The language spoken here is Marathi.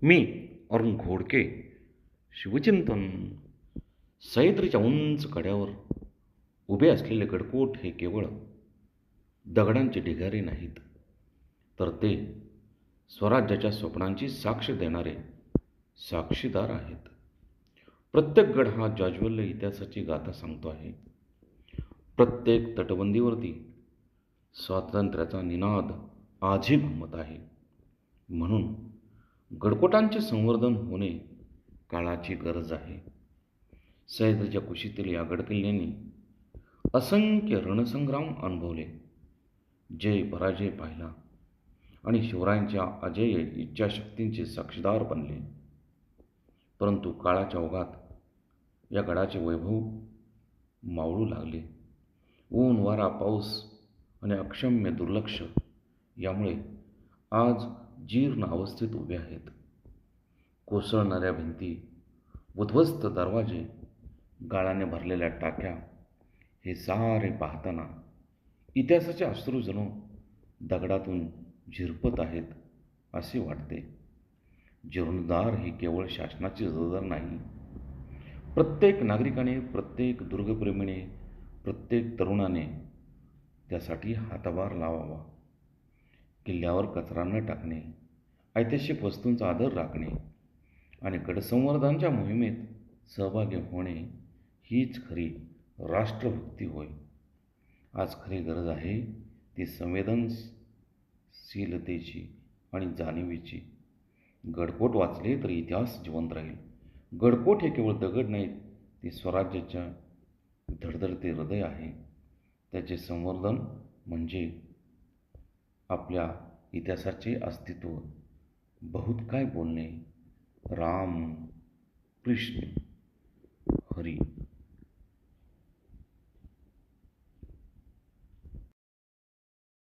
मी अरुण घोडके. शिवचिंतन. सह्याद्रीच्या उंच कड्यावर उभे असलेले गडकोट हे केवळ दगडांचे ढिगारे नाहीत, तर ते स्वराज्याच्या स्वप्नांची साक्ष देणारे साक्षीदार आहेत. प्रत्येक गड हा जाज्वल्य इतिहासाची गाथा सांगतो आहे. प्रत्येक तटबंदीवरती स्वातंत्र्याचा निनाद आजही घुमत आहे. म्हणून गडकोटांचे संवर्धन होणे काळाची गरज आहे. सह्याद्रीच्या कुशीतील या गडकिल्ल्यांनी असंख्य रणसंग्राम अनुभवले, जय पराजय पाहिला आणि शिवरायांच्या अजेय इच्छाशक्तींचे साक्षीदार बनले. परंतु काळाच्या ओघात या गडाचे वैभव मावळू लागले. ऊन, वारा, पाऊस आणि अक्षम्य दुर्लक्ष यामुळे आज जीर्ण अवस्थेत उभे आहेत. कोसळणाऱ्या भिंती, उद्ध्वस्त दरवाजे, गाळाने भरलेल्या टाक्या हे सारे पाहताना इतिहासाचे अश्रू जणू दगडातून झिरपत आहेत असे वाटते. जीर्णोद्धार ही केवळ शासनाची जबाबदारी नाही. प्रत्येक नागरिकाने, प्रत्येक दुर्गप्रेमीने, प्रत्येक तरुणाने त्यासाठी हातभार लावावा. किल्ल्यावर कचरा न टाकणे, ऐतिहासिक वस्तूंचा आदर राखणे आणि गडसंवर्धनाच्या मोहिमेत सहभागी होणे हीच खरी राष्ट्रभक्ती होय. आज खरी गरज आहे ती संवेदनशीलतेची आणि जाणीवेची. गडकोट वाचले तर इतिहास जिवंत राहील. गडकोट हे केवळ दगड नाहीत, ते स्वराज्याच्या धडधडते हृदय आहे. त्याचे संवर्धन म्हणजे आपल्या इतिहासाचे अस्तित्व. बहुत काय बोलणे. राम कृष्ण.